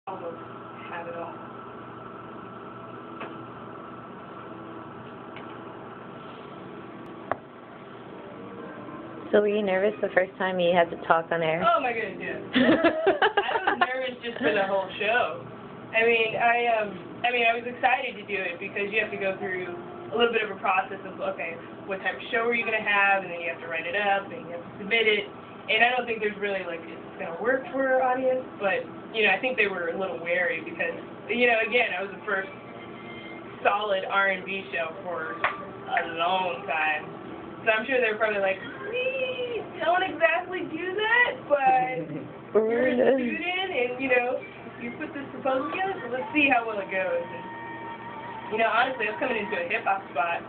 almost have it all. So were you nervous the first time you had to talk on air? Oh my goodness, yes. I was nervous just for the whole show. I mean, I was excited to do it because you have to go through a little bit of a process of, okay, what type of show are you going to have, and then you have to write it up, and you have to submit it. And I don't think there's really, like, it's going to work for our audience, but, you know, I think they were a little wary because, you know, again, I was the first solid R&B show for a long time. So I'm sure they were probably like, we don't exactly do that, but you're a student, and, you know, you put this proposal together, so let's see how well it goes. And, you know, honestly, I was coming into a hip-hop spot.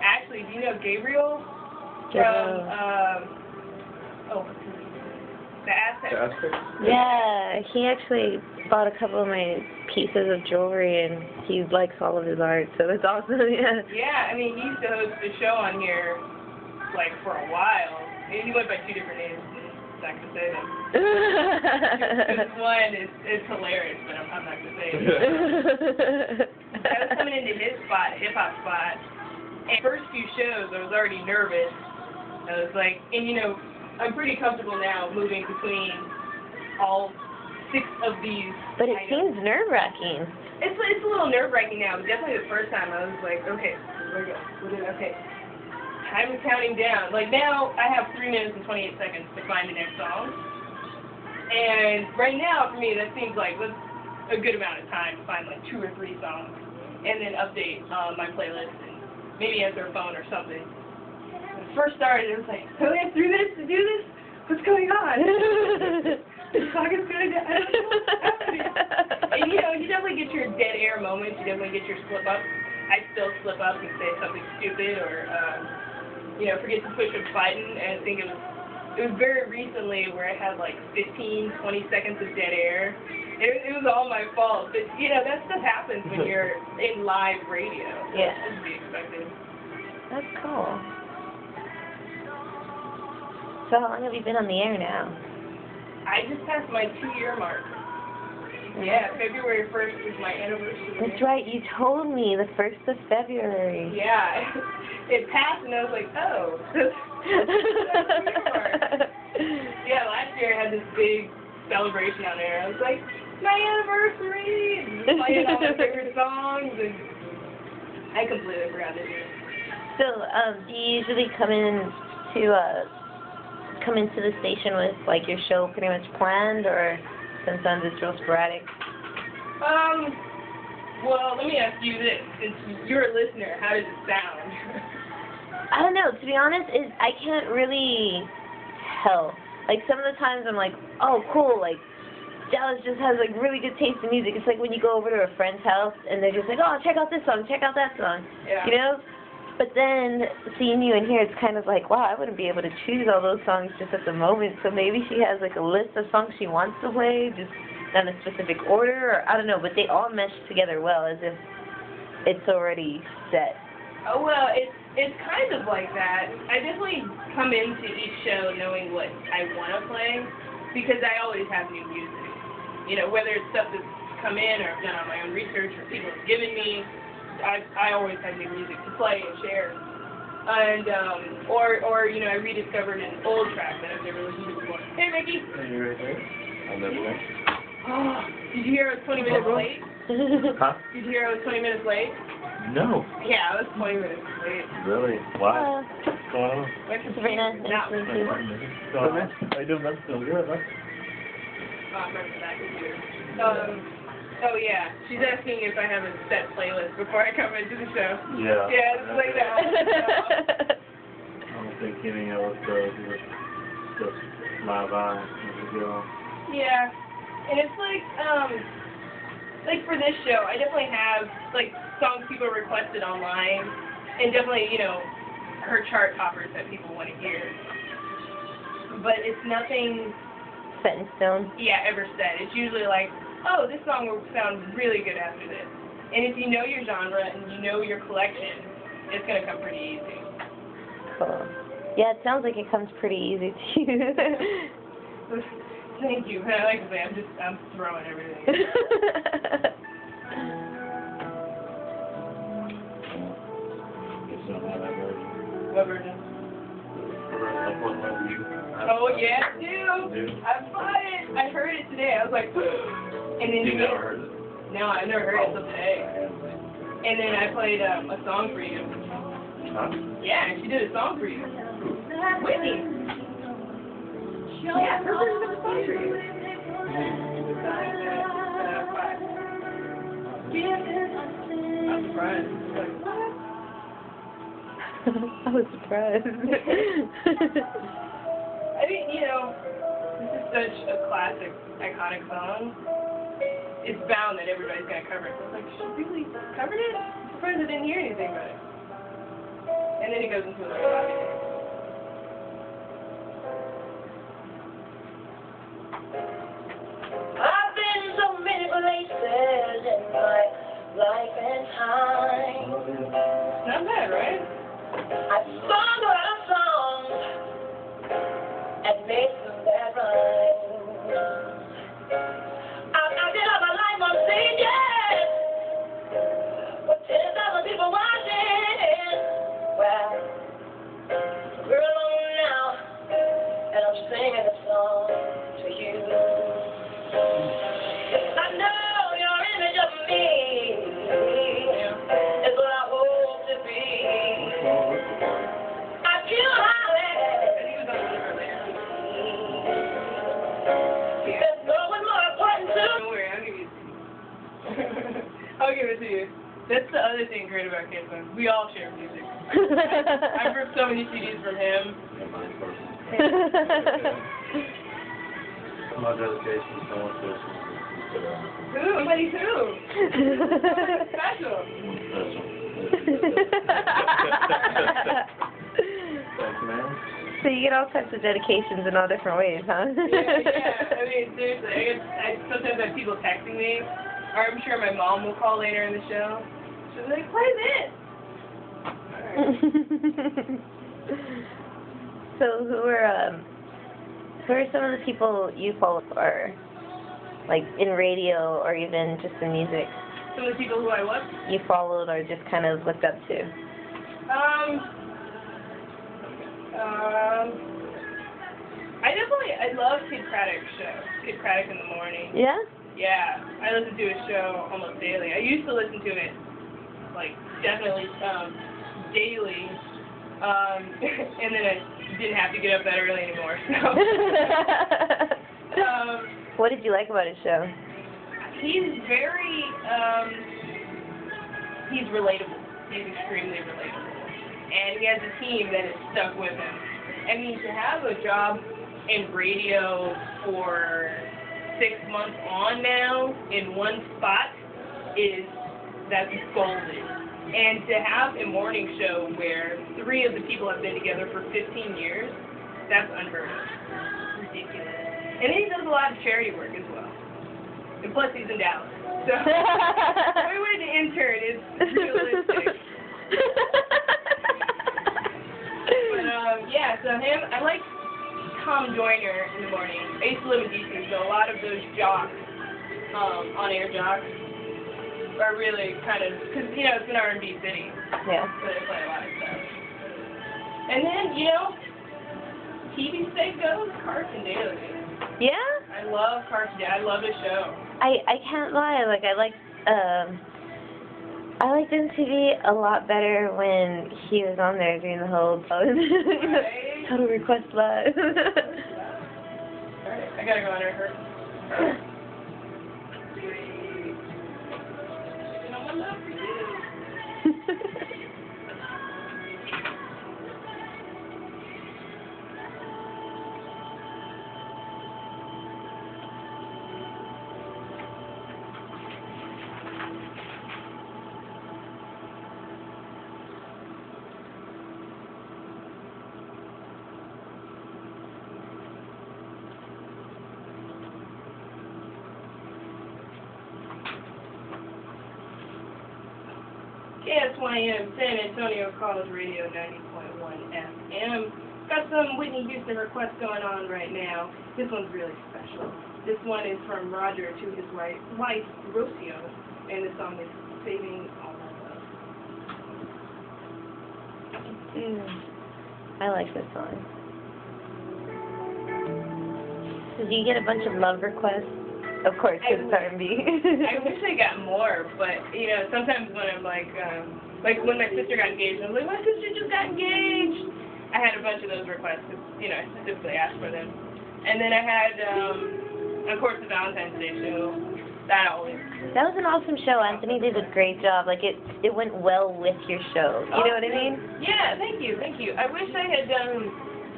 Actually, do you know Gabriel? From, what's his name? The Aztec. Yeah, he actually bought a couple of my pieces of jewelry, and he likes all of his art, so it's awesome, yeah. Yeah, I mean, he used to host a show on here, like, for a while. And he went by 2 different names. I'm not going to say them. Because one is hilarious, but I'm not going to say it. I was coming into his spot, hip-hop spot, and the first few shows, I was already nervous. I was like, and you know, I'm pretty comfortable now moving between all 6 of these But it items. seems nerve-wracking. It's a little nerve-wracking now, but definitely the first time I was like, okay, where we go? Okay. Time is counting down. Like now, I have 3 minutes and 28 seconds to find the next song. And right now, for me, that seems like that's a good amount of time to find like 2 or 3 songs. And then update my playlist and maybe answer a phone or something. When it first started, it was like, so we have 3 minutes to do this? What's going on? The clock is going down. I don't know what's happening. And you know, you definitely get your dead air moments. You definitely get your slip up. I still slip up and say something stupid or, you know, forget to push a button. And I think it was very recently where I had like 15, 20 seconds of dead air. It was all my fault. But, you know, that stuff happens when you're in live radio. Yeah. That should be expected. That's cool. So how long have you been on the air now? I just passed my 2-year mark. Yeah, February 1st is my anniversary. That's right, you told me, the 1st of February. Yeah, it passed and I was like, oh, that's my 2-year mark. Yeah, last year I had this big celebration on there. I was like, my anniversary! And playing all my favorite songs, and I completely forgot to do it. So, do you usually come into the station with like your show pretty much planned, or sometimes it's real sporadic? Well, let me ask you this. Since you're a listener, how does it sound? I don't know. To be honest, I can't really tell. Like, some of the times I'm like, oh, cool, like, Dallas just has, like, really good taste in music. It's like when you go over to a friend's house, and they're just like, oh, check out this song, check out that song. Yeah. You know? But then, seeing you in here, it's kind of like, wow, I wouldn't be able to choose all those songs just at the moment. So maybe she has, like, a list of songs she wants to play, just not in a specific order, or I don't know. But they all mesh together well, as if it's already set. Oh, well, it's kind of like that. I definitely come into each show knowing what I want to play, because I always have new music. You know, whether it's stuff that's come in, or I've done on my own research, or people have given me, I always have new music to play and share. And, or you know, I rediscovered an old track that I've never listened to before. Hey, Mickey! Are you right there? I'll never know. Oh, did you hear I was 20 minutes late? Huh? Did you hear I was 20 minutes late? No. Yeah, I was 20 minutes late. Really? Why? What's going on? Went to Sabrina, now. nice to meet you. How you doing, man? Still good, huh? I'm right back here. Oh yeah, she's asking if I have a set playlist before I come into the show. Yeah. Yeah, it's like that. I don't think any of us does. It's just my vibe as we go. Yeah, and it's like for this show, I definitely have like songs people requested online, and definitely, you know, her chart toppers that people want to hear. But it's nothing Set in stone. yeah, ever said. It's usually like, oh, this song will sound really good after this. And if you know your genre and you know your collection, it's going to come pretty easy. Cool. Yeah, it sounds like it comes pretty easy to you. Thank you. Like I say, I'm throwing everything. Just don't have that version. What version? Oh yeah, dude. I bought it. I heard it today. I was like, and then You never heard it? No, I've never heard it until today. And then I played a song for you. Huh? Yeah, she did a song for you. Whitney. Yeah, her version of a song for you. I'm surprised. Like, what? I was surprised. I think, you know, this is such a classic, iconic song. It's bound that everybody's going to cover it. So I was like, she really covered it? I'm surprised I didn't hear anything about it. And then it goes into another lobby. I've been so many places in my life and time. Not bad, right? I've sung a lot of songs and made some bad rhymes. I've acted out my life on stages with 10,000 people watching. Well, we're alone now, and I'm singing a song to you. I know your image of me is what I hope to be. I feel there's no one more important to. Don't worry, I'll give it to you. That's the other thing great about K-Fun. We all share music. I've ripped so many CDs from him. And mine personally. My dedication to someone special. Who? Somebody who? Special. Thanks, man. So you get all types of dedications in all different ways, huh? Yeah. I mean, seriously, I sometimes have people texting me, or I'm sure my mom will call later in the show. She'll be like, play this! Alright. So who are some of the people you follow, or like in radio or even just in music? Some of the people who I what? You followed or just kind of looked up to? I love Kid Craddock's show. Kid Craddock in the morning. Yeah? Yeah, I listen to his show almost daily. I used to listen to it, like, definitely, daily, and then I didn't have to get up that early anymore, so. What did you like about his show? He's very, he's relatable. He's extremely relatable. And he has a team that is stuck with him. I mean, to have a job in radio for 6 months on now in one spot that's golden. And to have a morning show where 3 of the people have been together for 15 years, that's unheard of. Ridiculous. And he does a lot of charity work as well. And plus he's in Dallas. So everywhere the intern is realistic. But yeah, so him, I like Tom Joyner in the morning. I used to live in DC, so a lot of those jocks, on-air jocks, are really kind of, because, you know, it's an R&B city. Yeah. So they play a lot of stuff. And then, you know, TV state goes, Carson Daly. Yeah? I love Carson Daly. I love his show. I can't lie, like I liked MTV a lot better when he was on there doing the whole Right? Total Request Live. Alright, I gotta go under her. You know, my love for you. KS1AM, San Antonio College Radio 90.1 FM. Got some Whitney Houston requests going on right now. This one's really special. This one is from Roger to his wife Rocio, and the song is Saving All My Love. I like this song. So do you get a bunch of love requests? Of course, because it's R&B. I wish I got more, but, you know, sometimes when I'm like when my sister got engaged, I was like, my sister just got engaged. I had a bunch of those requests, because, you know, I specifically asked for them. And then I had, of course, the Valentine's Day show. That was an awesome show. Anthony did a great job. Like, it went well with your show. You know what I mean? Yeah, thank you. I wish I had done,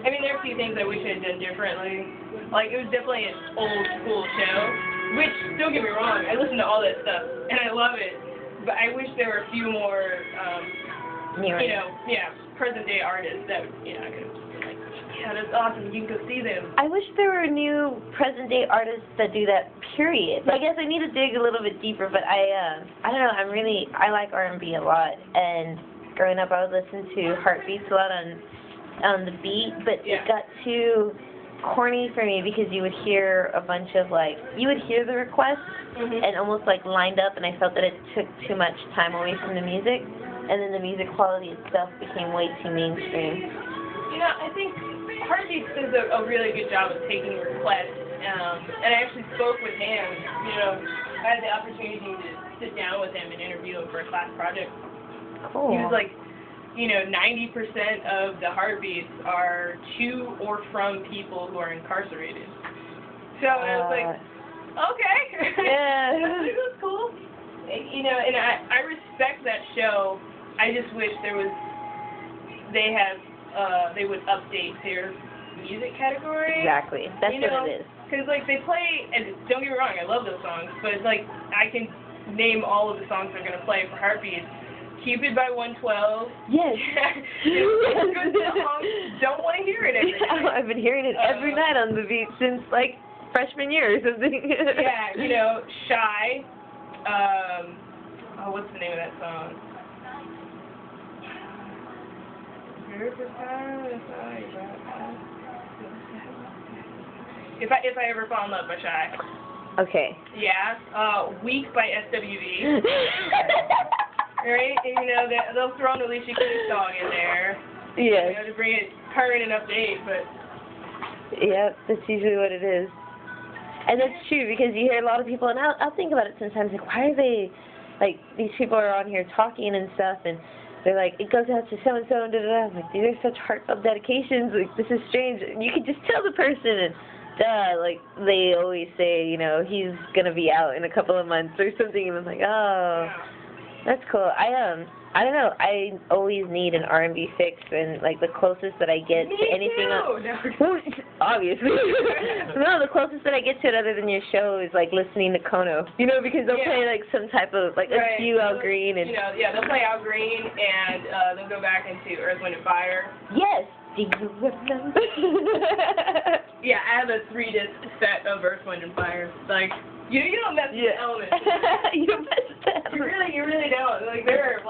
I mean, there are a few things I wish I had done differently. Like, it was definitely an old school show, which, don't get me wrong, I listen to all that stuff, and I love it. But I wish there were a few more, you know, present day artists that, you know, I could have been like, yeah, that's awesome, you can go see them. I wish there were new present day artists that do that, period. I guess I need to dig a little bit deeper, but I don't know, I like R&B a lot, and growing up I would listen to Heartbeats a lot on the beat, but it got too corny for me because you would hear a bunch of you would hear the requests and almost lined up, and I felt that it took too much time away from the music, and then the music quality itself became way too mainstream. You know, I think Heartbeats does a really good job of taking requests, and I actually spoke with him. You know, I had the opportunity to sit down with him and interview him for a class project. Cool. He was like, you know, 90% of the heartbeats are to or from people who are incarcerated. So I was like, okay. Yeah. That was cool. You know, and I respect that show. I just wish they would update their music category. Exactly. That's what it is. Because, they play, and don't get me wrong, I love those songs, but, I can name all of the songs they're going to play for Heartbeats. Cupid by 112. Yes. Good song. Don't want to hear it every night. I've been hearing it every night on the beat since, freshman year or something. Yeah, you know, Shy. What's the name of that song? If I ever fall in love by Shy. Okay. Yeah. Weak by SWV. Right? And, you know, they'll throw an Alicia Keys song in there. Yes. You know, to bring it current and update, but... Yeah, that's usually what it is. And that's true, because you hear a lot of people, and I'll think about it sometimes, why are they, these people are on here talking and stuff, and they're like, it goes out to so-and-so, and da-da-da. I'm like, these are such heartfelt dedications, this is strange. And you can just tell the person, and they always say, you know, he's going to be out in a couple of months or something, and I'm like, oh... That's cool. I don't know. I always need an R&B fix, and the closest that I get to anything else. Obviously. No, the closest that I get to it other than your show is listening to Kono. You know, because they'll play some type of a few Al Green and. You know, they'll play Al Green and they'll go back into Earth, Wind and Fire. Yes. Do you remember? Yeah, I have a 3-disc set of Earth, Wind and Fire. You don't mess with the elements. You don't mess with the elements. You really don't. There are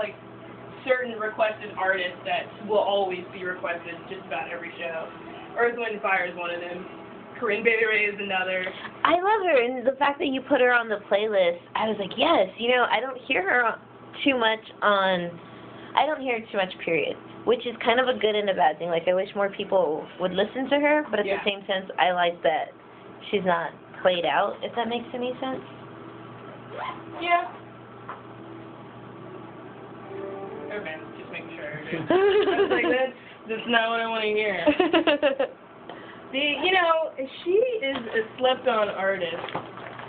certain requested artists that will always be requested just about every show. Earth, Wind and Fire is one of them. Corinne Bailey Rae is another. I love her, and the fact that you put her on the playlist, I was like, yes. You know, I don't hear her too much, period. Which is kind of a good and a bad thing. I wish more people would listen to her, but at the same sense, I like that she's not played out, if that makes any sense. Yeah. Okay, just making sure. I was that's not what I want to hear. You know, she is a slept-on artist.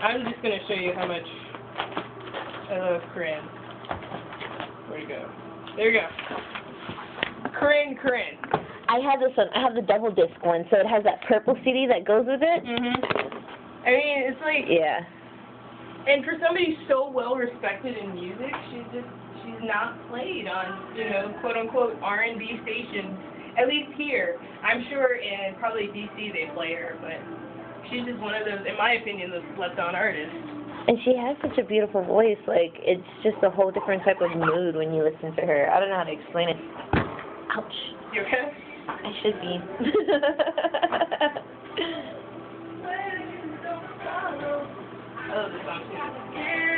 I'm just going to show you how much I love Corinne. Where'd it go? There you go. Corinne. I have this one. I have the double disc one, so it has that purple CD that goes with it. I mean, it's yeah. And for somebody so well respected in music, she's not played on, you know, quote unquote R&B stations. At least here. I'm sure in probably DC they play her, but she's just one of those, in my opinion, those slept-on artists. And she has such a beautiful voice. It's just a whole different type of mood when you listen to her. I don't know how to explain it. Ouch. You okay? I should be. love this song too.